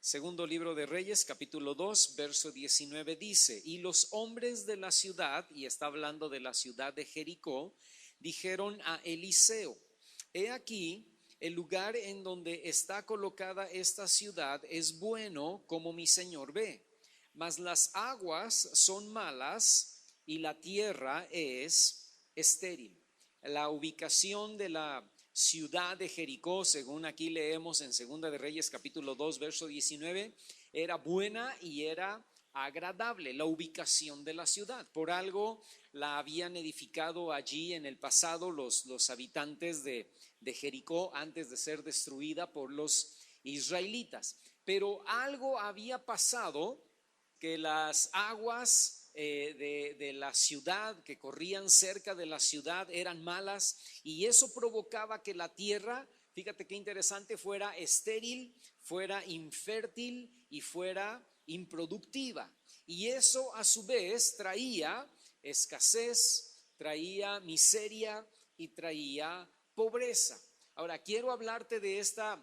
Segundo libro de Reyes, capítulo 2, verso 19 dice: y los hombres de la ciudad, y está hablando de la ciudad de Jericó, dijeron a Eliseo: he aquí, el lugar en donde está colocada esta ciudad es bueno, como mi señor ve, mas las aguas son malas y la tierra es estéril. La ubicación de la ciudad de Jericó, según aquí leemos en Segunda de Reyes capítulo 2 verso 19, era buena y era agradable la ubicación de la ciudad. Por algo la habían edificado allí en el pasado los habitantes de Jericó antes de ser destruida por los israelitas. Pero algo había pasado, que las aguas de la ciudad que corrían cerca de la ciudad eran malas, y eso provocaba que la tierra, fíjate qué interesante, fuera estéril, fuera infértil y fuera improductiva. Y eso a su vez traía escasez, traía miseria y traía pobreza. Ahora quiero hablarte de estas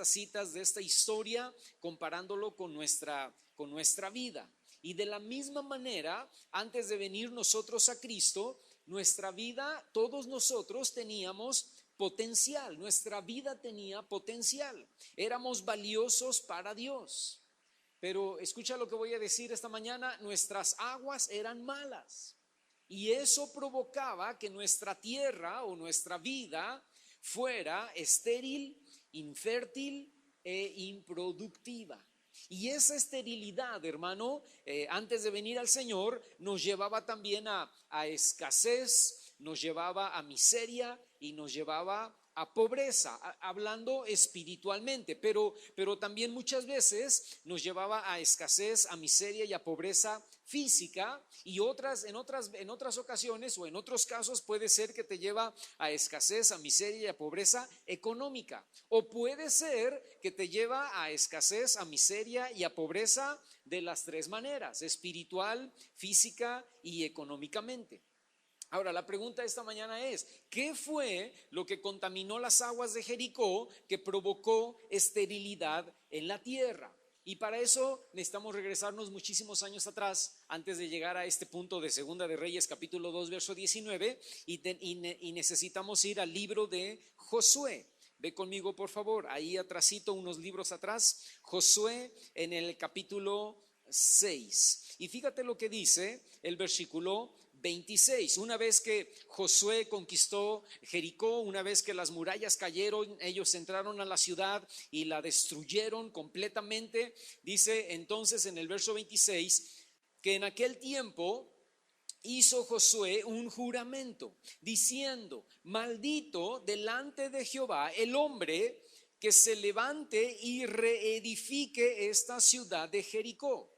citas, de esta historia, comparándolo con nuestra vida. Y de la misma manera, antes de venir nosotros a Cristo, nuestra vida, todos nosotros teníamos potencial, nuestra vida tenía potencial, éramos valiosos para Dios. Pero escucha lo que voy a decir esta mañana: nuestras aguas eran malas, y eso provocaba que nuestra tierra o nuestra vida fuera estéril, infértil e improductiva. Y esa esterilidad, hermano, antes de venir al Señor, nos llevaba también a escasez, nos llevaba a miseria y nos llevaba a pobreza, hablando espiritualmente, pero también muchas veces nos llevaba a escasez, a miseria y a pobreza física, y en otras ocasiones o en otros casos puede ser que te lleva a escasez, a miseria y a pobreza económica, o puede ser que te lleva a escasez, a miseria y a pobreza de las tres maneras: espiritual, física y económicamente. Ahora, la pregunta esta mañana es: ¿qué fue lo que contaminó las aguas de Jericó que provocó esterilidad en la tierra? Y para eso necesitamos regresarnos muchísimos años atrás, antes de llegar a este punto de Segunda de Reyes capítulo 2 verso 19, y necesitamos ir al libro de Josué. Ve conmigo por favor, ahí atrásito, unos libros atrás, Josué en el capítulo 6. Y fíjate lo que dice el versículo 26. Una vez que Josué conquistó Jericó, una vez que las murallas cayeron, ellos entraron a la ciudad y la destruyeron completamente. Dice entonces en el verso 26 que en aquel tiempo hizo Josué un juramento diciendo: maldito delante de Jehová el hombre que se levante y reedifique esta ciudad de Jericó.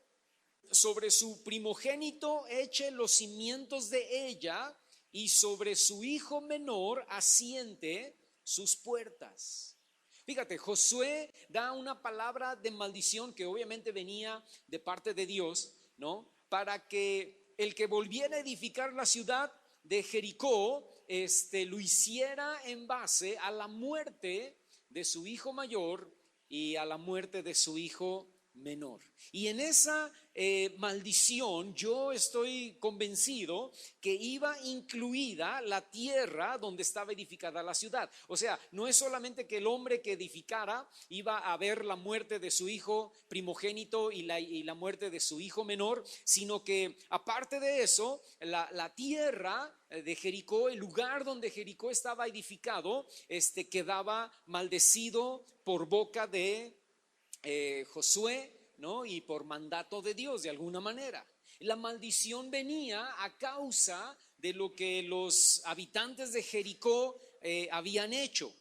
Sobre su primogénito eche los cimientos de ella, y sobre su hijo menor asiente sus puertas. Fíjate, Josué da una palabra de maldición que obviamente venía de parte de Dios, ¿no? Para que el que volviera a edificar la ciudad de Jericó, lo hiciera en base a la muerte de su hijo mayor y a la muerte de su hijo menor. Y en esa maldición yo estoy convencido que iba incluida la tierra donde estaba edificada la ciudad. O sea, no es solamente que el hombre que edificara iba a ver la muerte de su hijo primogénito y la muerte de su hijo menor, sino que aparte de eso, la tierra de Jericó, el lugar donde Jericó estaba edificado, quedaba maldecido por boca de Josué, ¿no? Y por mandato de Dios de alguna manera. La maldición venía a causa de lo que los habitantes de Jericó habían hecho: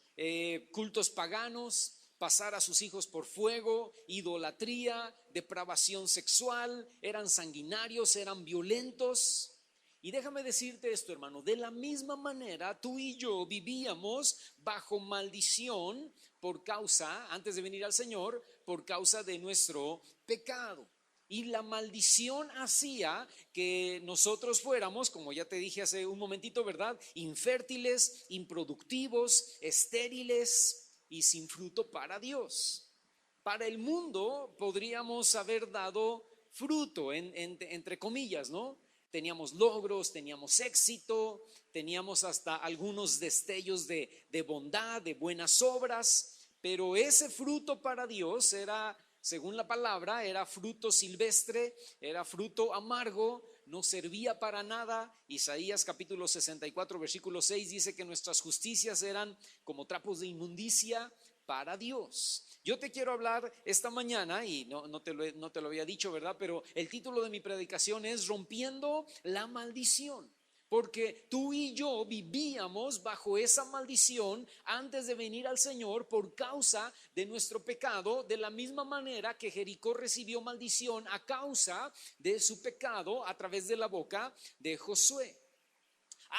cultos paganos, pasar a sus hijos por fuego, idolatría, depravación sexual, eran sanguinarios, eran violentos. Y déjame decirte esto, hermano: de la misma manera tú y yo vivíamos bajo maldición por causa, antes de venir al Señor, por causa de nuestro pecado. Y la maldición hacía que nosotros fuéramos, como ya te dije hace un momentito, ¿verdad?, infértiles, improductivos, estériles y sin fruto para Dios. Para el mundo podríamos haber dado fruto, entre comillas, ¿no? Teníamos logros, teníamos éxito, teníamos hasta algunos destellos de bondad, de buenas obras, pero ese fruto para Dios era, según la palabra, era fruto silvestre, era fruto amargo, no servía para nada. Isaías capítulo 64 versículo 6 dice que nuestras justicias eran como trapos de inmundicia para Dios. Yo te quiero hablar esta mañana, y no te lo había dicho, ¿verdad? Pero el título de mi predicación es Rompiendo la maldición. Porque tú y yo vivíamos bajo esa maldición antes de venir al Señor por causa de nuestro pecado, de la misma manera que Jericó recibió maldición a causa de su pecado a través de la boca de Josué.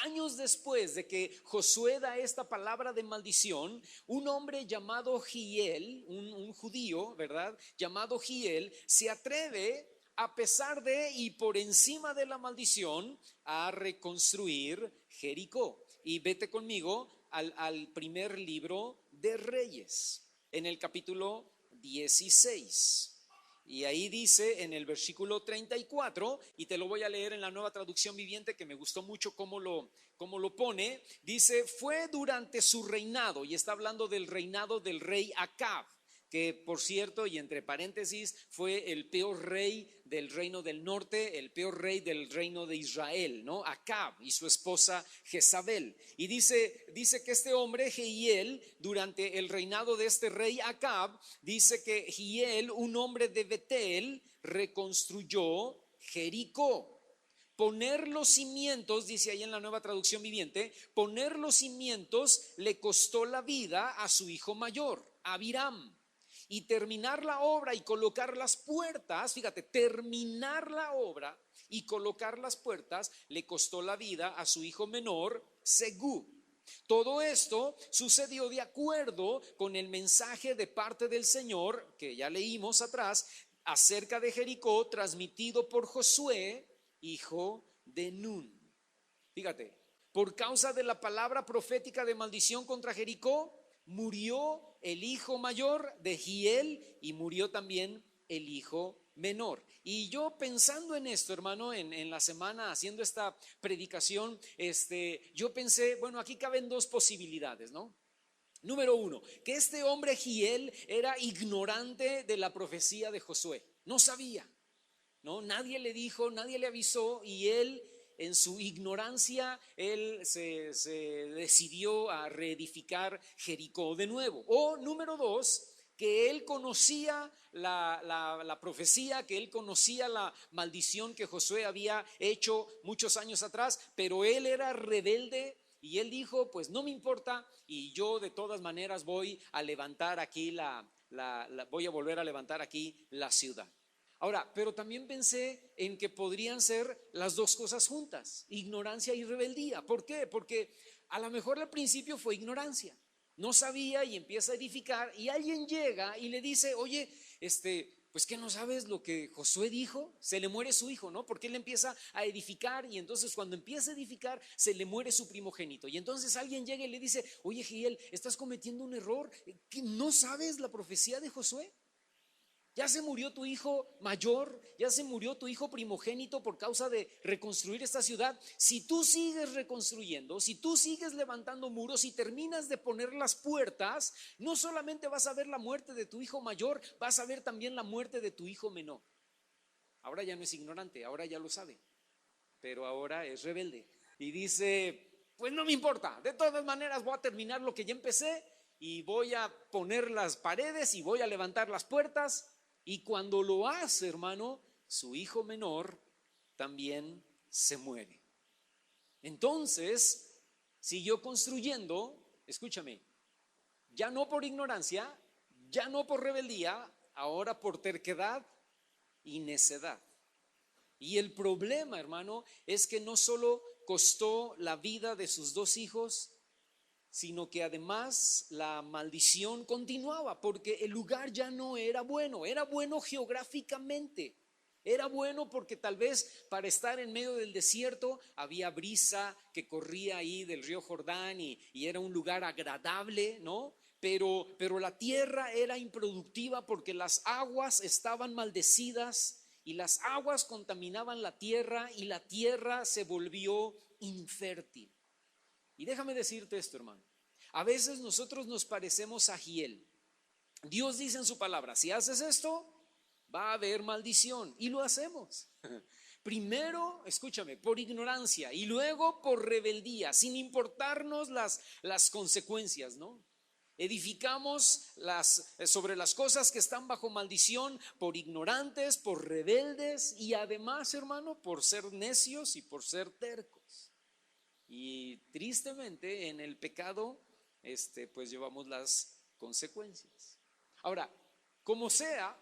Años después de que Josué da esta palabra de maldición, un hombre llamado Giel, un judío, ¿verdad? Llamado Giel, se atreve a pesar de y por encima de la maldición a reconstruir Jericó. Y vete conmigo al primer libro de Reyes, en el capítulo 16. Y ahí dice en el versículo 34, y te lo voy a leer en la Nueva Traducción Viviente, que me gustó mucho cómo lo pone. Dice: fue durante su reinado, y está hablando del reinado del rey Acab, que por cierto, y entre paréntesis, fue el peor rey del reino del norte, el peor rey del reino de Israel, ¿no? Acab y su esposa Jezabel. Y dice que este hombre, Jehiel, durante el reinado de este rey Acab, dice que Jehiel, un hombre de Betel, reconstruyó Jericó. Poner los cimientos, dice ahí en la Nueva Traducción Viviente, poner los cimientos le costó la vida a su hijo mayor, Abiram. Y terminar la obra y colocar las puertas, fíjate, terminar la obra y colocar las puertas le costó la vida a su hijo menor, Segú. Todo esto sucedió de acuerdo con el mensaje de parte del Señor, que ya leímos atrás, acerca de Jericó, transmitido por Josué, hijo de Nun. Fíjate, por causa de la palabra profética de maldición contra Jericó, murió el hijo mayor de Giel y murió también el hijo menor. Y yo pensando en esto, hermano, en la semana haciendo esta predicación, yo pensé, bueno, aquí caben dos posibilidades, ¿no? Número uno, que este hombre Giel era ignorante de la profecía de Josué, no sabía, ¿no? Nadie le dijo, nadie le avisó, y él en su ignorancia, él se decidió a reedificar Jericó de nuevo. O número dos, que él conocía la profecía, que él conocía la maldición que Josué había hecho muchos años atrás, pero él era rebelde. Y él dijo, pues no me importa, y yo de todas maneras voy a levantar aquí voy a volver a levantar aquí la ciudad. Ahora, pero también pensé en que podrían ser las dos cosas juntas, ignorancia y rebeldía. ¿Por qué? Porque a lo mejor al principio fue ignorancia, no sabía y empieza a edificar, y alguien llega y le dice, oye, pues que no sabes lo que Josué dijo, se le muere su hijo, ¿no? Porque él empieza a edificar, y entonces cuando empieza a edificar se le muere su primogénito, y entonces alguien llega y le dice, oye, Giel, estás cometiendo un error, ¿que no sabes la profecía de Josué? Ya se murió tu hijo mayor, ya se murió tu hijo primogénito por causa de reconstruir esta ciudad. Si tú sigues reconstruyendo, si tú sigues levantando muros y terminas de poner las puertas, no solamente vas a ver la muerte de tu hijo mayor, vas a ver también la muerte de tu hijo menor. Ahora ya no es ignorante, ahora ya lo sabe, pero ahora es rebelde y dice, pues no me importa, de todas maneras voy a terminar lo que ya empecé y voy a poner las paredes y voy a levantar las puertas. Y cuando lo hace, hermano, su hijo menor también se muere. Entonces siguió construyendo, escúchame, ya no por ignorancia, ya no por rebeldía, ahora por terquedad y necedad. Y el problema, hermano, es que no solo costó la vida de sus dos hijos, sino que además la maldición continuaba, porque el lugar ya no era bueno geográficamente, era bueno porque tal vez para estar en medio del desierto había brisa que corría ahí del río Jordán y era un lugar agradable, ¿no? pero la tierra era improductiva porque las aguas estaban maldecidas y las aguas contaminaban la tierra y la tierra se volvió infértil. Y déjame decirte esto, hermano. A veces nosotros nos parecemos a Giel. Dios dice en su palabra, si haces esto, va a haber maldición. Y lo hacemos. Primero, escúchame, por ignorancia y luego por rebeldía, sin importarnos las consecuencias, ¿no? Edificamos sobre las cosas que están bajo maldición por ignorantes, por rebeldes y además, hermano, por ser necios y por ser tercos. Y tristemente en el pecado, pues llevamos las consecuencias. Ahora, como sea,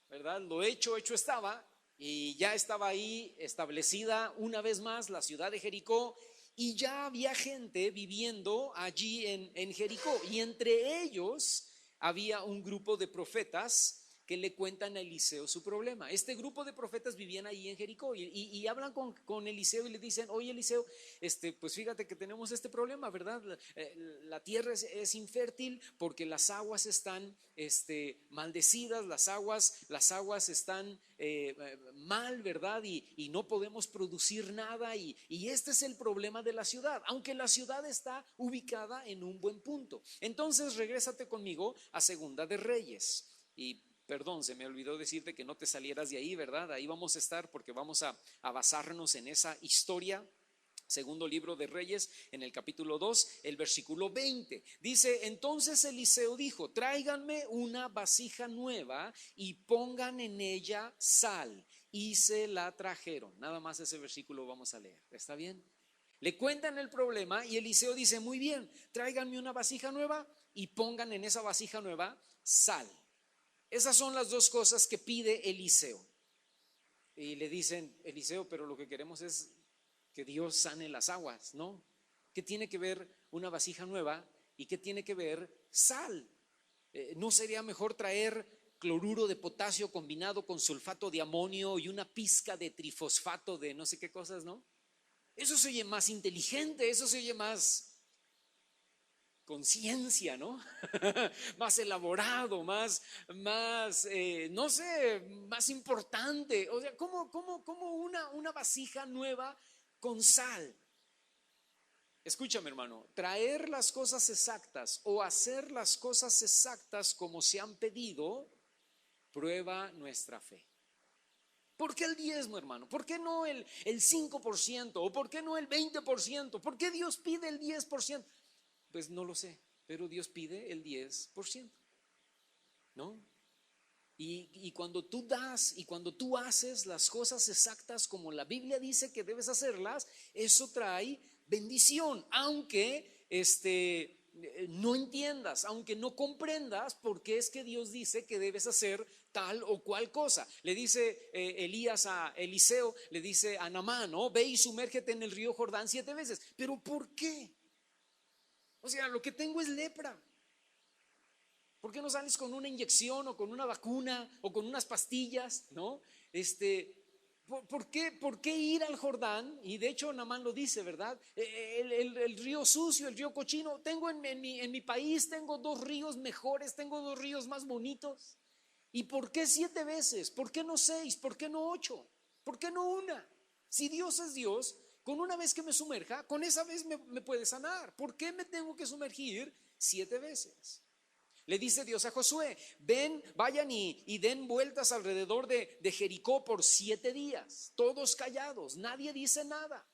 ¿verdad? Lo hecho estaba. Y ya estaba ahí establecida una vez más la ciudad de Jericó y ya había gente viviendo allí en Jericó. Y entre ellos había un grupo de profetas que le cuentan a Eliseo su problema. Este grupo de profetas vivían ahí en Jericó y hablan con Eliseo y le dicen, oye Eliseo, pues fíjate que tenemos este problema, ¿verdad? La tierra es infértil porque las aguas están maldecidas, las aguas están mal, ¿verdad? Y no podemos producir nada y este es el problema de la ciudad, aunque la ciudad está ubicada en un buen punto. Entonces regrésate conmigo a Segunda de Reyes y perdón, se me olvidó decirte que no te salieras de ahí, ¿verdad? Ahí vamos a estar porque vamos a basarnos en esa historia. Segundo libro de Reyes, en el capítulo 2, el versículo 20. Dice, entonces Eliseo dijo, tráiganme una vasija nueva y pongan en ella sal. Y se la trajeron. Nada más ese versículo vamos a leer. ¿Está bien? Le cuentan el problema y Eliseo dice, muy bien, tráiganme una vasija nueva y pongan en esa vasija nueva sal. Esas son las dos cosas que pide Eliseo. Y le dicen, Eliseo, pero lo que queremos es que Dios sane las aguas, ¿no? ¿Qué tiene que ver una vasija nueva y qué tiene que ver sal? ¿No sería mejor traer cloruro de potasio combinado con sulfato de amonio y una pizca de trifosfato de no sé qué cosas, ¿no? Eso se oye más inteligente, eso se oye más conciencia, ¿no? Más elaborado, más no sé, más importante. O sea, ¿cómo una vasija nueva con sal? Escúchame, hermano, traer las cosas exactas o hacer las cosas exactas como se han pedido, prueba nuestra fe. ¿Por qué el diezmo, hermano? ¿Por qué no el 5%? ¿O por qué no el 20%? ¿Por qué Dios pide el 10%? Pues no lo sé, pero Dios pide el 10%, ¿no? Y cuando tú das y cuando tú haces las cosas exactas como la Biblia dice que debes hacerlas, eso trae bendición, aunque no entiendas, aunque no comprendas por qué es que Dios dice que debes hacer tal o cual cosa. Le dice Elías a Eliseo, le dice a Naamán, ¿no? Ve y sumérgete en el río Jordán 7 veces. ¿Pero por qué? O sea, lo que tengo es lepra. ¿Por qué no sales con una inyección o con una vacuna o con unas pastillas? ¿No? ¿Por qué ir al Jordán? Y de hecho Naamán lo dice, ¿verdad? El río sucio, el río cochino. Tengo en mi país, tengo 2 ríos mejores, tengo 2 ríos más bonitos. ¿Y por qué 7 veces? ¿Por qué no 6? ¿Por qué no 8? ¿Por qué no una? Si Dios es Dios, con una vez que me sumerja, con esa vez me puede sanar. ¿Por qué me tengo que sumergir 7 veces? Le dice Dios a Josué, ven, vayan y den vueltas alrededor de Jericó por 7 días, todos callados, nadie dice nada,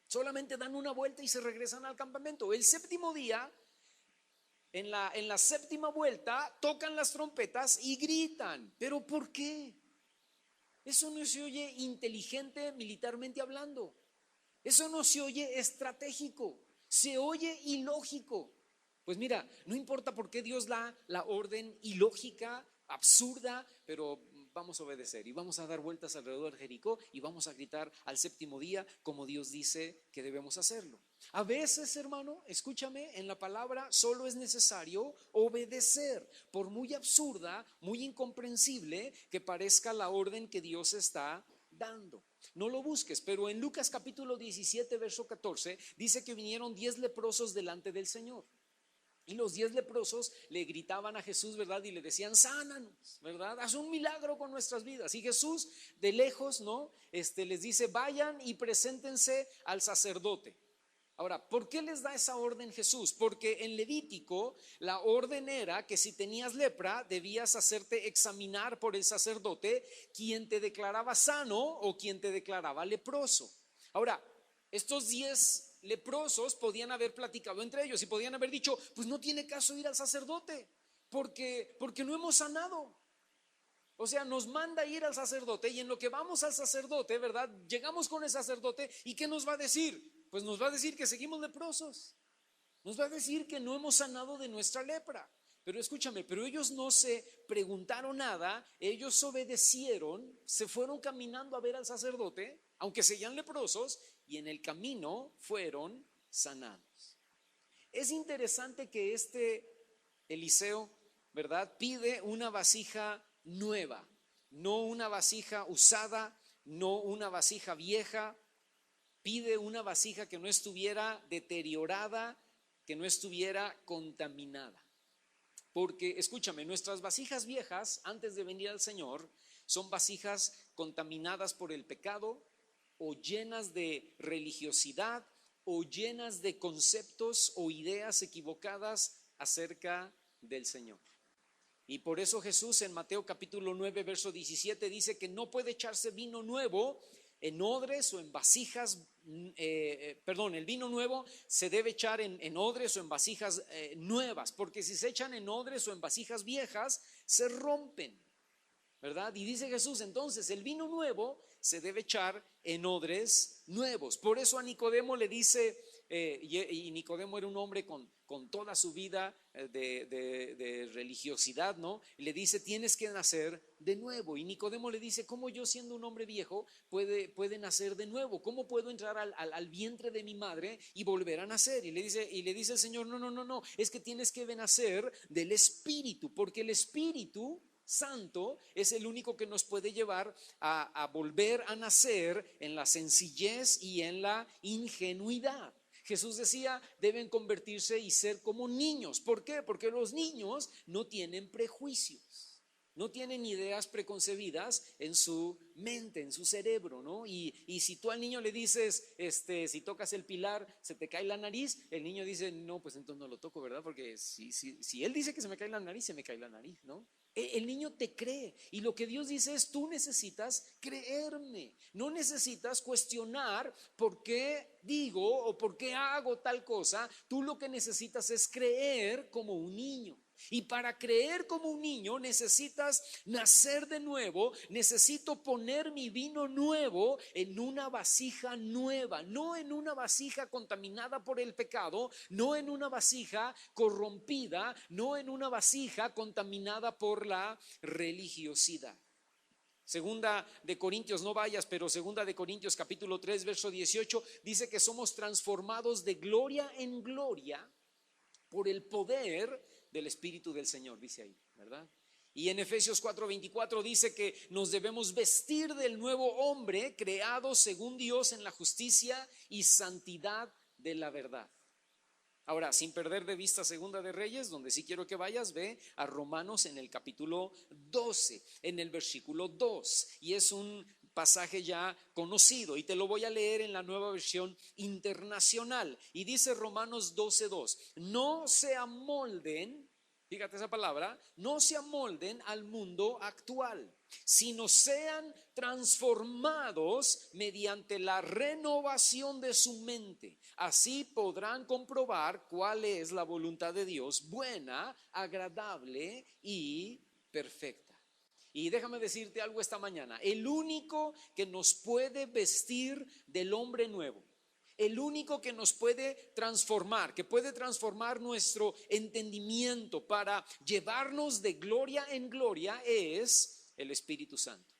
solamente dan una vuelta y se regresan al campamento. El 7º día, en la 7ª vuelta, tocan las trompetas y gritan. ¿Pero por qué? Eso no se oye inteligente militarmente hablando, eso no se oye estratégico, se oye ilógico. Pues mira, no importa por qué Dios da la orden ilógica, absurda, pero vamos a obedecer y vamos a dar vueltas alrededor de Jericó y vamos a gritar al 7º día como Dios dice que debemos hacerlo. A veces, hermano, escúchame, en la palabra solo es necesario obedecer, por muy absurda, muy incomprensible que parezca la orden que Dios está dando. No lo busques, pero en Lucas capítulo 17, verso 14, dice que vinieron 10 leprosos delante del Señor. Y los 10 leprosos le gritaban a Jesús, ¿verdad? Y le decían, sánanos, ¿verdad? Haz un milagro con nuestras vidas. Y Jesús de lejos, ¿no? Les dice, vayan y preséntense al sacerdote. Ahora, ¿por qué les da esa orden Jesús? Porque en Levítico la orden era que si tenías lepra debías hacerte examinar por el sacerdote, quien te declaraba sano o quien te declaraba leproso. Ahora, estos 10 leprosos podían haber platicado entre ellos y podían haber dicho, pues no tiene caso ir al sacerdote porque no hemos sanado. O sea, nos manda ir al sacerdote y en lo que vamos al sacerdote, ¿verdad? Llegamos con el sacerdote y ¿qué nos va a decir? Pues nos va a decir que seguimos leprosos. Nos va a decir que no hemos sanado de nuestra lepra. Pero escúchame, pero ellos no se preguntaron nada, ellos obedecieron, se fueron caminando a ver al sacerdote, aunque seguían leprosos, y en el camino fueron sanados. Es interesante que Eliseo, ¿verdad? Pide una vasija nueva, no una vasija usada, no una vasija vieja. Pide una vasija que no estuviera deteriorada, que no estuviera contaminada. Porque, escúchame, nuestras vasijas viejas, antes de venir al Señor, son vasijas contaminadas por el pecado o llenas de religiosidad o llenas de conceptos o ideas equivocadas acerca del Señor. Y por eso Jesús en Mateo capítulo 9, verso 17 dice que no puede echarse vino nuevo en odres o en vasijas, el vino nuevo se debe echar en odres o en vasijas nuevas, porque si se echan en odres o en vasijas viejas, se rompen, ¿verdad? Y dice Jesús, entonces el vino nuevo se debe echar en odres nuevos. Por eso a Nicodemo le dice, y Nicodemo era un hombre con toda su vida de religiosidad, ¿no? Le dice, tienes que nacer de nuevo. Y Nicodemo le dice, ¿cómo yo siendo un hombre viejo puede nacer de nuevo? ¿Cómo puedo entrar al vientre de mi madre y volver a nacer? Y le dice el Señor, no, es que tienes que nacer del Espíritu, porque el Espíritu Santo es el único que nos puede llevar a volver a nacer en la sencillez y en la ingenuidad. Jesús decía, deben convertirse y ser como niños. ¿Por qué? Porque los niños no tienen prejuicios, no tienen ideas preconcebidas en su mente, en su cerebro, ¿no? Y si tú al niño le dices, si tocas el pilar, se te cae la nariz, el niño dice, no, pues entonces no lo toco, ¿verdad? Porque si él dice que se me cae la nariz, se me cae la nariz, ¿no? El niño te cree, y lo que Dios dice es, tú necesitas creerme, no necesitas cuestionar por qué digo o por qué hago tal cosa. Tú lo que necesitas es creer como un niño. Y para creer como un niño necesitas nacer de nuevo. Necesito poner mi vino nuevo en una vasija nueva, no en una vasija contaminada por el pecado, no en una vasija corrompida, no en una vasija contaminada por la religiosidad. Segunda de Corintios, no vayas, pero segunda de Corintios capítulo 3 verso 18 dice que somos transformados de gloria en gloria por el poder del Espíritu del Señor, dice ahí, ¿verdad? Y en Efesios 4:24 dice que nos debemos vestir del nuevo hombre creado según Dios en la justicia y santidad de la verdad. Ahora, sin perder de vista Segunda de Reyes, donde sí quiero que vayas, ve a Romanos en el capítulo 12, en el versículo 2, y es un pasaje ya conocido y te lo voy a leer en la Nueva Versión Internacional. Y dice Romanos 12:2, no se amolden, fíjate esa palabra, no se amolden al mundo actual, sino sean transformados mediante la renovación de su mente. Así podrán comprobar cuál es la voluntad de Dios, buena, agradable y perfecta. Y déjame decirte algo esta mañana, el único que nos puede vestir del hombre nuevo, el único que nos puede transformar, que puede transformar nuestro entendimiento para llevarnos de gloria en gloria, es el Espíritu Santo.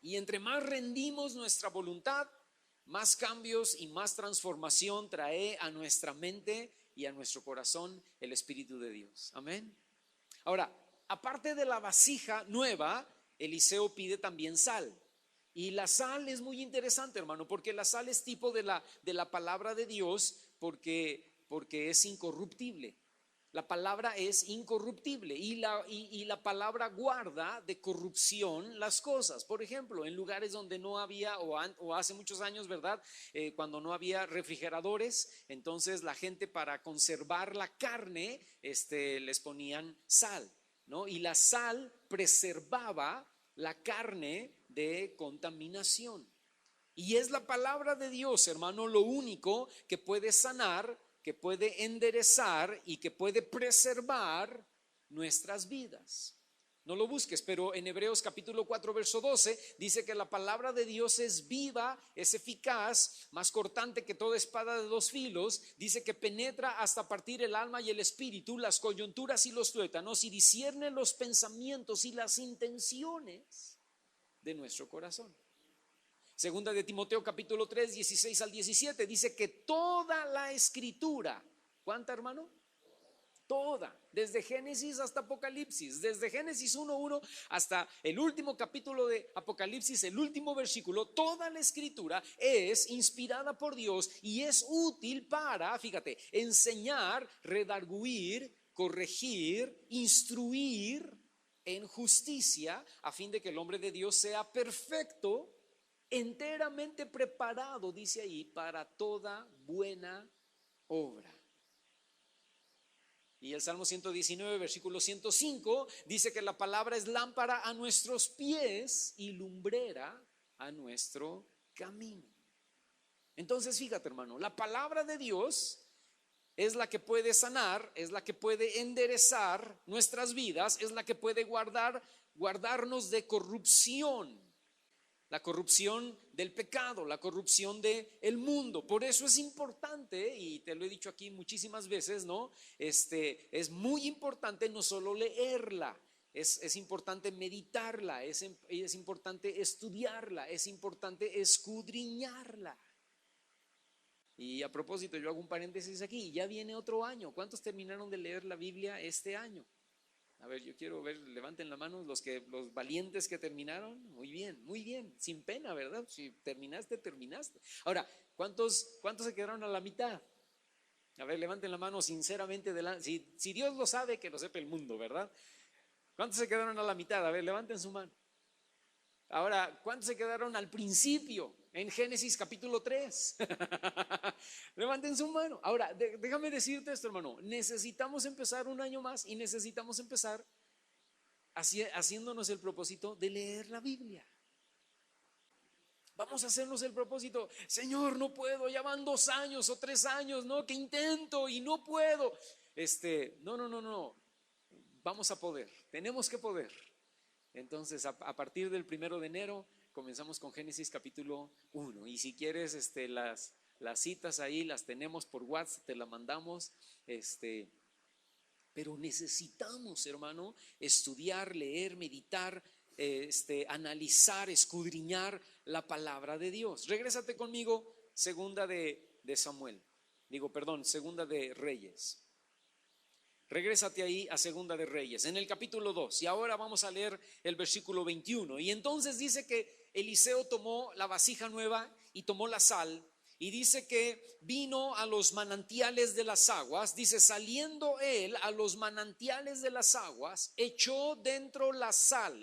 Y entre más rendimos nuestra voluntad, más cambios y más transformación trae a nuestra mente y a nuestro corazón el Espíritu de Dios. Amén. Ahora, aparte de la vasija nueva, Eliseo pide también sal. Y la sal es muy interesante, hermano, porque la sal es tipo de la palabra de Dios, porque es incorruptible. La palabra es incorruptible y la palabra guarda de corrupción las cosas. Por ejemplo, en lugares donde no había, o hace muchos años, ¿verdad? Cuando no había refrigeradores, entonces la gente, para conservar la carne, les ponían sal, ¿no? Y la sal preservaba la carne de contaminación. Y es la palabra de Dios, hermano, lo único que puede sanar, que puede enderezar y que puede preservar nuestras vidas. No lo busques, pero en Hebreos capítulo 4 verso 12 dice que la palabra de Dios es viva, es eficaz, más cortante que toda espada de dos filos. Dice que penetra hasta partir el alma y el espíritu, las coyunturas y los tuétanos, y discierne los pensamientos y las intenciones de nuestro corazón. Segunda de Timoteo capítulo 3, 16 al 17 dice que toda la escritura, ¿cuánta, hermano? Toda, desde Génesis hasta Apocalipsis, desde Génesis 1:1 hasta el último capítulo de Apocalipsis, el último versículo, toda la escritura es inspirada por Dios y es útil para, fíjate, enseñar, redarguir, corregir, instruir en justicia, a fin de que el hombre de Dios sea perfecto, enteramente preparado, dice ahí, para toda buena obra. Y el Salmo 119, versículo 105, dice que la palabra es lámpara a nuestros pies y lumbrera a nuestro camino. Entonces, fíjate, hermano, la palabra de Dios es la que puede sanar, es la que puede enderezar nuestras vidas, es la que puede guardarnos de corrupción. La corrupción del pecado, la corrupción del mundo. Por eso es importante, y te lo he dicho aquí muchísimas veces, ¿no? Es muy importante no solo leerla, es importante meditarla, es importante estudiarla, es importante escudriñarla. Y a propósito, yo hago un paréntesis aquí, ya viene otro año. ¿Cuántos terminaron de leer la Biblia este año? A ver, yo quiero ver, levanten la mano los valientes que terminaron. Muy bien, sin pena, ¿verdad? Si terminaste, terminaste. Ahora, ¿cuántos se quedaron a la mitad? A ver, levanten la mano sinceramente. Si Dios lo sabe, que lo sepa el mundo, ¿verdad? ¿Cuántos se quedaron a la mitad? A ver, levanten su mano. Ahora, ¿cuántos se quedaron al principio? En Génesis capítulo 3. Levanten su mano. Ahora, déjame decirte esto, hermano. Necesitamos empezar un año más y necesitamos empezar haciéndonos el propósito de leer la Biblia. Vamos a hacernos el propósito. Señor, no puedo, ya van 2 años o 3 años, ¿no? Que intento y no puedo. No. Vamos a poder, tenemos que poder. Entonces, a partir del 1 de enero comenzamos con Génesis capítulo 1. Y si quieres, las citas ahí las tenemos por WhatsApp, te la mandamos. Pero necesitamos, hermano, estudiar, leer, meditar, analizar, escudriñar la palabra de Dios. Regrésate conmigo, segunda de Reyes. Regrésate ahí a Segunda de Reyes, en el capítulo 2, y ahora vamos a leer el versículo 21. Y entonces dice que Eliseo tomó la vasija nueva y tomó la sal, y dice que vino a los manantiales de las aguas. Dice, saliendo él a los manantiales de las aguas, echó dentro la sal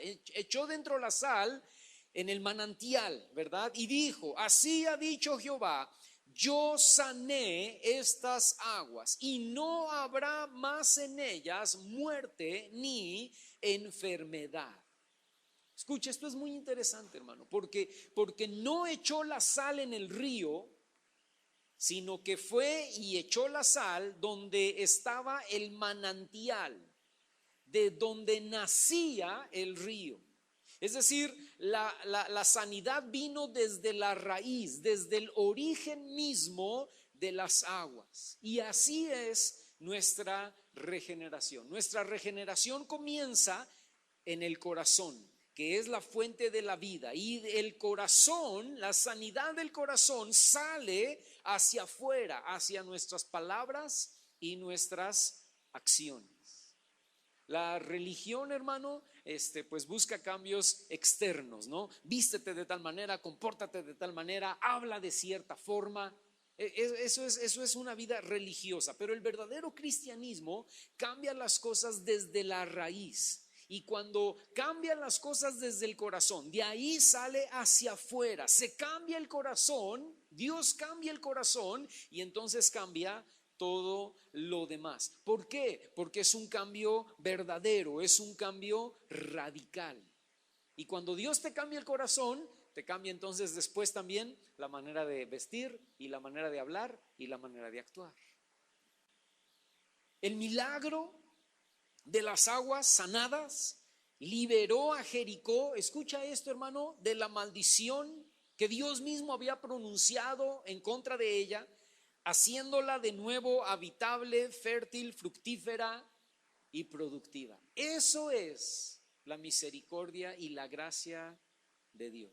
en el manantial, ¿verdad? Y dijo, así ha dicho Jehová, yo sané estas aguas y no habrá más en ellas muerte ni enfermedad. Escucha, esto es muy interesante, hermano, porque no echó la sal en el río, sino que fue y echó la sal donde estaba el manantial, de donde nacía el río. Es decir, la sanidad vino desde la raíz, desde el origen mismo de las aguas. Y así es nuestra regeneración. Nuestra regeneración comienza en el corazón, que es la fuente de la vida. Y el corazón, la sanidad del corazón sale hacia afuera, hacia nuestras palabras y nuestras acciones. La religión, hermano, pues busca cambios externos, ¿no? Vístete de tal manera, compórtate de tal manera, habla de cierta forma. Eso es una vida religiosa, pero el verdadero cristianismo cambia las cosas desde la raíz. Y cuando cambian las cosas desde el corazón, de ahí sale hacia afuera. Se cambia el corazón, Dios cambia el corazón y entonces cambia todo lo demás. ¿Por qué? Porque es un cambio verdadero, es un cambio radical. Y cuando Dios te cambia el corazón, te cambia entonces después también la manera de vestir y la manera de hablar y la manera de actuar. El milagro de las aguas sanadas liberó a Jericó, escucha esto hermano, de la maldición que Dios mismo había pronunciado en contra de ella, haciéndola de nuevo habitable, fértil, fructífera y productiva. Eso es la misericordia y la gracia de Dios.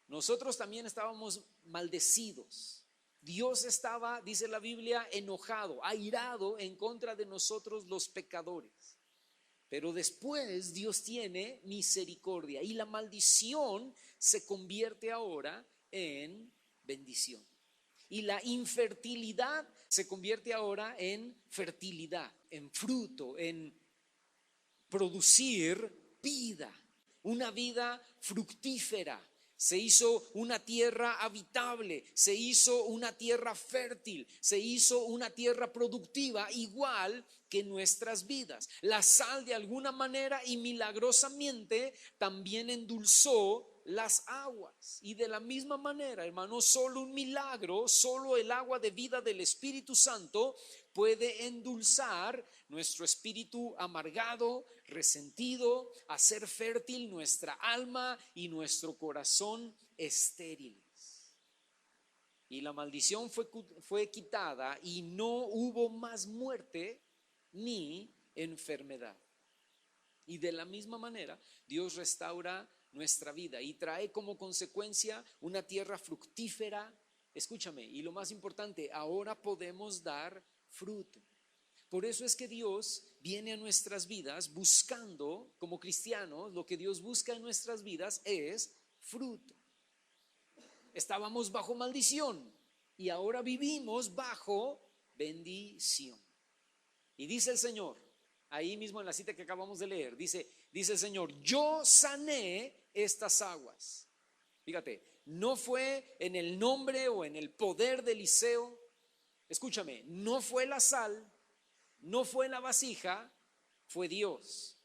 Nosotros también estábamos maldecidos. Dios estaba, dice la Biblia, enojado, airado en contra de nosotros los pecadores. Pero después Dios tiene misericordia y la maldición se convierte ahora en bendición. Y la infertilidad se convierte ahora en fertilidad, en fruto, en producir vida, una vida fructífera. Se hizo una tierra habitable, se hizo una tierra fértil, se hizo una tierra productiva, igual que nuestras vidas. La sal de alguna manera y milagrosamente también endulzó las aguas. Y de la misma manera, hermano, solo un milagro, solo el agua de vida del Espíritu Santo puede endulzar nuestro espíritu amargado, resentido, hacer fértil nuestra alma y nuestro corazón estériles. Y la maldición fue quitada y no hubo más muerte ni enfermedad. Y de la misma manera, Dios restaura nuestra vida y trae como consecuencia una tierra fructífera. Escúchame, y lo más importante, ahora podemos dar fruto. Por eso es que Dios viene a nuestras vidas buscando, como cristianos, lo que Dios busca en nuestras vidas es fruto. Estábamos bajo maldición y ahora vivimos bajo bendición. Y dice el Señor, ahí mismo en la cita que acabamos de leer, dice el Señor, yo sané estas aguas. Fíjate, no fue en el nombre o en el poder de Eliseo. Escúchame, no fue la sal, no fue la vasija, fue Dios.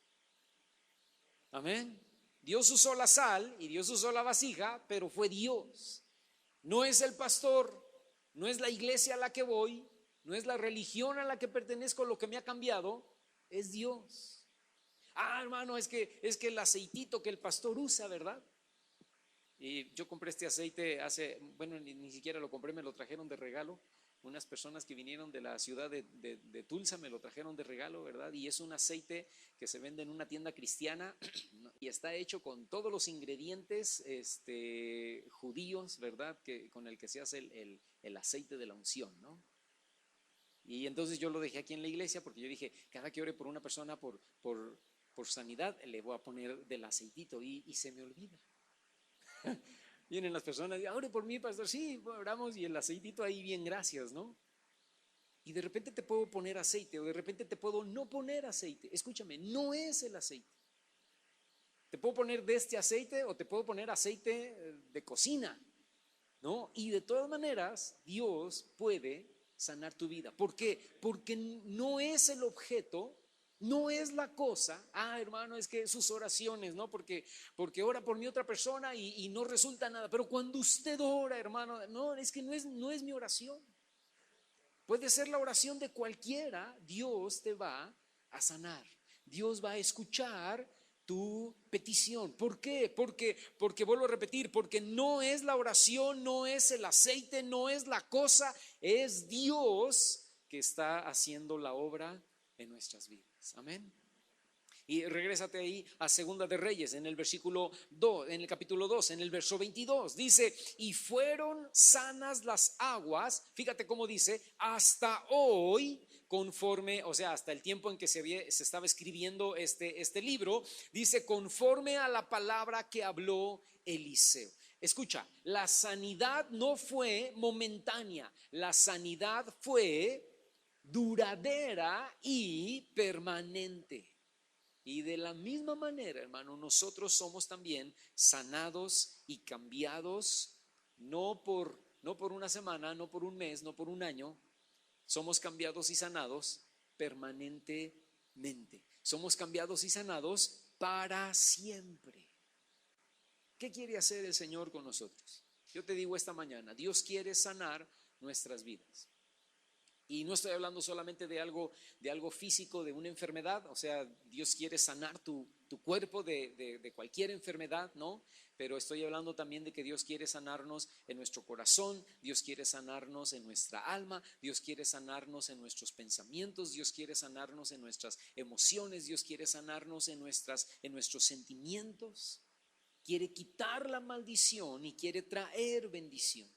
Amén. Dios usó la sal y Dios usó la vasija, pero fue Dios. No es el pastor, no es la iglesia a la que voy, no es la religión a la que pertenezco lo que me ha cambiado, es Dios. Hermano, es que el aceitito que el pastor usa, ¿verdad? Y yo compré este aceite ni siquiera lo compré, me lo trajeron de regalo. Unas personas que vinieron de la ciudad de Tulsa me lo trajeron de regalo, ¿verdad? Y es un aceite que se vende en una tienda cristiana y está hecho con todos los ingredientes judíos, ¿verdad? Con el que se hace el aceite de la unción, ¿no? Y entonces yo lo dejé aquí en la iglesia porque yo dije, cada que ore por una persona por sanidad, le voy a poner del aceitito y se me olvida. Vienen las personas y ore por mí, pastor. Sí, oramos y el aceitito ahí, bien, gracias, ¿no? Y de repente te puedo poner aceite o de repente te puedo no poner aceite. Escúchame, no es el aceite. Te puedo poner de este aceite o te puedo poner aceite de cocina, ¿no? Y de todas maneras, Dios puede sanar tu vida. ¿Por qué? Porque no es el objeto, no es la cosa. Hermano, es que sus oraciones, ¿no? Porque ora por mí otra persona y no resulta nada. Pero cuando usted ora, hermano, no, es que no es mi oración. Puede ser la oración de cualquiera, Dios te va a sanar. Dios va a escuchar tu petición. ¿Por qué? Porque vuelvo a repetir, porque no es la oración, no es el aceite, no es la cosa, es Dios que está haciendo la obra en nuestras vidas. Amén. Y regrésate ahí a Segunda de Reyes, en el versículo 2, en el capítulo 2, en el verso 22, dice, y fueron sanas las aguas, fíjate cómo dice, hasta hoy, conforme, o sea, hasta el tiempo en que se estaba escribiendo este libro, dice, conforme a la palabra que habló Eliseo. Escucha, la sanidad no fue momentánea, la sanidad fue duradera y permanente. Y de la misma manera, hermano, nosotros somos también sanados y cambiados, no por una semana, no por un mes, no por un año. Somos cambiados y sanados permanentemente. Somos cambiados y sanados para siempre. ¿Qué quiere hacer el Señor con nosotros? Yo te digo esta mañana, Dios quiere sanar nuestras vidas. Y no estoy hablando solamente de algo físico, de una enfermedad. O sea, Dios quiere sanar tu cuerpo de cualquier enfermedad, ¿no? Pero estoy hablando también de que Dios quiere sanarnos en nuestro corazón, Dios quiere sanarnos en nuestra alma, Dios quiere sanarnos en nuestros pensamientos, Dios quiere sanarnos en nuestras emociones, Dios quiere sanarnos en nuestros sentimientos. Quiere quitar la maldición y quiere traer bendición.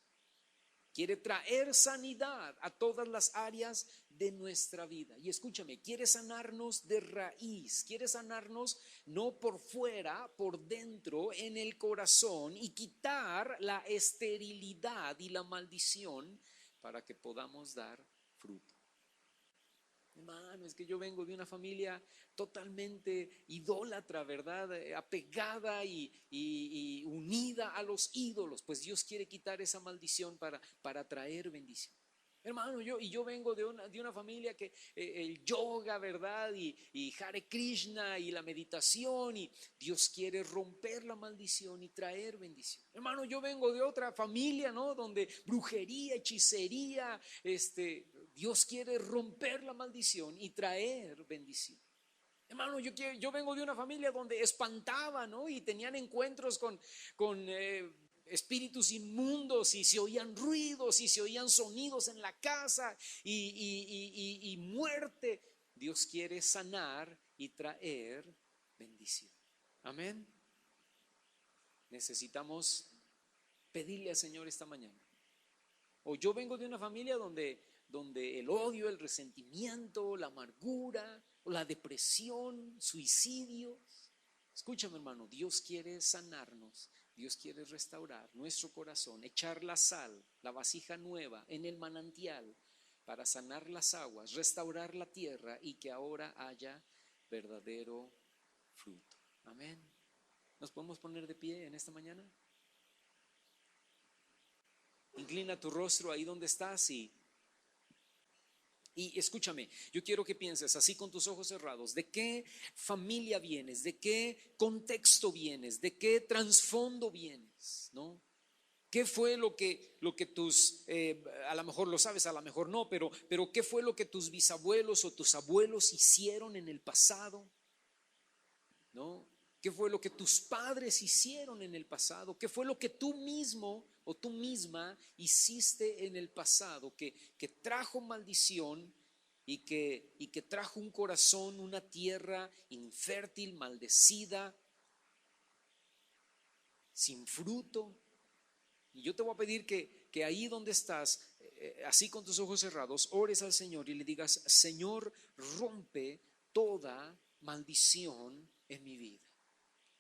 Quiere traer sanidad a todas las áreas de nuestra vida. Y escúchame, quiere sanarnos de raíz, quiere sanarnos no por fuera, por dentro, en el corazón, y quitar la esterilidad y la maldición para que podamos dar fruto. Hermano, es que yo vengo de una familia totalmente idólatra, ¿verdad? Apegada y unida a los ídolos. Pues Dios quiere quitar esa maldición para traer bendición. Hermano, yo vengo de una familia que el yoga, ¿verdad? Y Hare Krishna y la meditación, y Dios quiere romper la maldición y traer bendición. Hermano, yo vengo de otra familia, ¿no? Donde brujería, hechicería, Dios quiere romper la maldición y traer bendición. Hermano, yo vengo de una familia donde espantaban, ¿no? Y tenían encuentros con espíritus inmundos, y se oían ruidos y se oían sonidos en la casa y muerte. Dios quiere sanar y traer bendición. Amén. Necesitamos pedirle al Señor esta mañana. O yo vengo de una familia donde el odio, el resentimiento, la amargura, o la depresión, suicidios. Escúchame, hermano, Dios quiere sanarnos, Dios quiere restaurar nuestro corazón, echar la sal, la vasija nueva en el manantial para sanar las aguas, restaurar la tierra y que ahora haya verdadero fruto. Amén. ¿Nos podemos poner de pie en esta mañana? Inclina tu rostro ahí donde estás y escúchame, yo quiero que pienses así con tus ojos cerrados, ¿de qué familia vienes? ¿De qué contexto vienes? ¿De qué trasfondo vienes? ¿No? ¿Qué fue lo que tus, a lo mejor lo sabes, a lo mejor no, pero qué fue lo que tus bisabuelos o tus abuelos hicieron en el pasado? ¿No? ¿Qué fue lo que tus padres hicieron en el pasado? ¿Qué fue lo que tú mismo o tú misma hiciste en el pasado que trajo maldición y que trajo un corazón, una tierra infértil, maldecida, sin fruto? Y yo te voy a pedir que ahí donde estás, así con tus ojos cerrados, ores al Señor y le digas: Señor, rompe toda maldición en mi vida.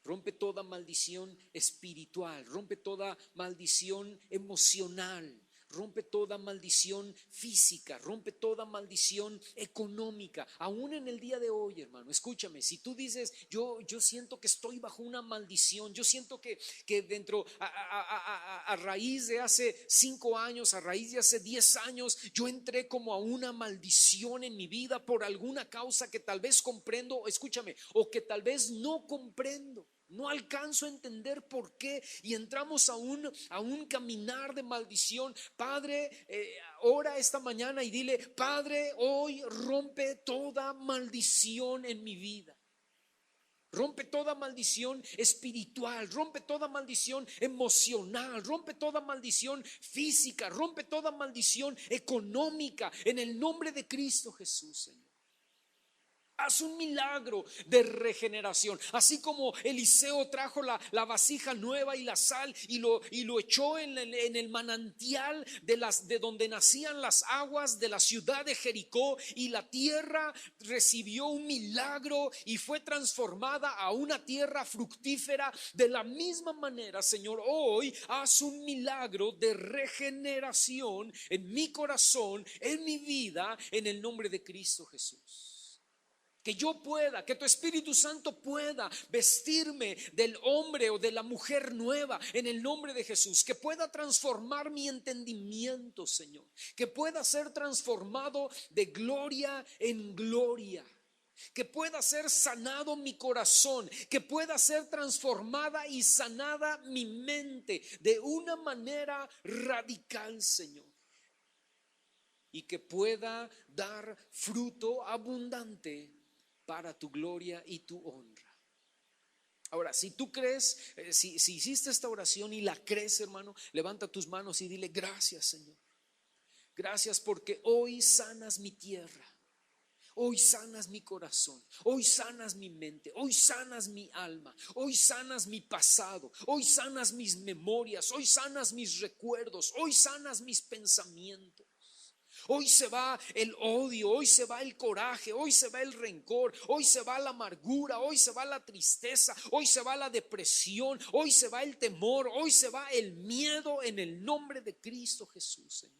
Rompe toda maldición espiritual, rompe toda maldición emocional, rompe toda maldición física, rompe toda maldición económica. Aún en el día de hoy, hermano, escúchame, si tú dices: yo siento que estoy bajo una maldición, yo siento que dentro, a raíz de hace 5 años, a raíz de hace 10 años, yo entré como a una maldición en mi vida por alguna causa que tal vez comprendo, escúchame, o que tal vez no comprendo. No alcanzo a entender por qué, y entramos a un caminar de maldición. Padre, ora esta mañana y dile: Padre, hoy rompe toda maldición en mi vida. Rompe toda maldición espiritual, rompe toda maldición emocional, rompe toda maldición física, rompe toda maldición económica, en el nombre de Cristo Jesús, Señor. Haz un milagro de regeneración. Así como Eliseo trajo la vasija nueva y la sal y lo echó en el manantial de donde nacían las aguas de la ciudad de Jericó, y la tierra recibió un milagro y fue transformada a una tierra fructífera. De la misma manera, Señor, hoy haz un milagro de regeneración en mi corazón, en mi vida, en el nombre de Cristo Jesús. Que yo pueda, que tu Espíritu Santo pueda vestirme del hombre o de la mujer nueva en el nombre de Jesús. Que pueda transformar mi entendimiento, Señor. Que pueda ser transformado de gloria en gloria. Que pueda ser sanado mi corazón. Que pueda ser transformada y sanada mi mente de una manera radical, Señor. Y que pueda dar fruto abundante para tu gloria y tu honra. Ahora, si tú crees, si hiciste esta oración y la crees, hermano, levanta tus manos y dile: gracias, Señor. Gracias porque hoy sanas mi tierra. Hoy sanas mi corazón, hoy sanas mi mente, hoy sanas mi alma, hoy sanas mi pasado, hoy sanas mis memorias, hoy sanas mis recuerdos, hoy sanas mis pensamientos. Hoy se va el odio, hoy se va el coraje, hoy se va el rencor, hoy se va la amargura, hoy se va la tristeza, hoy se va la depresión, hoy se va el temor, hoy se va el miedo en el nombre de Cristo Jesús, Señor.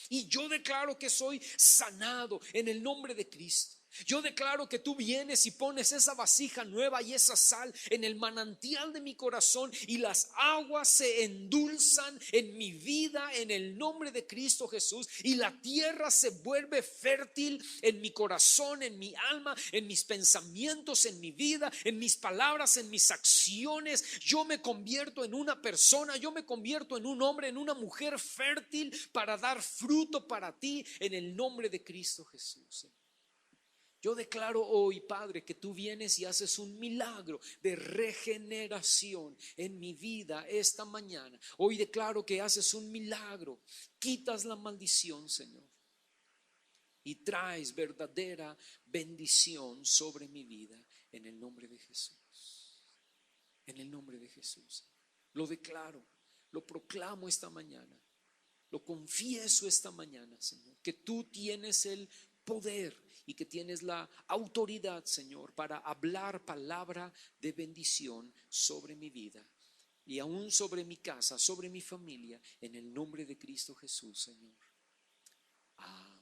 Y yo declaro que soy sanado en el nombre de Cristo. Yo declaro que tú vienes y pones esa vasija nueva y esa sal en el manantial de mi corazón, y las aguas se endulzan en mi vida en el nombre de Cristo Jesús, y la tierra se vuelve fértil en mi corazón, en mi alma, en mis pensamientos, en mi vida, en mis palabras, en mis acciones. Yo me convierto en una persona, yo me convierto en un hombre, en una mujer fértil para dar fruto para ti en el nombre de Cristo Jesús. Yo declaro hoy, Padre, que tú vienes y haces un milagro de regeneración en mi vida esta mañana. Hoy declaro que haces un milagro, quitas la maldición, Señor, y traes verdadera bendición sobre mi vida en el nombre de Jesús. En el nombre de Jesús. Lo declaro, lo proclamo esta mañana, lo confieso esta mañana, Señor, que tú tienes el poder y que tienes la autoridad, Señor, para hablar palabra de bendición sobre mi vida y aún sobre mi casa, sobre mi familia, en el nombre de Cristo Jesús, Señor. Amén.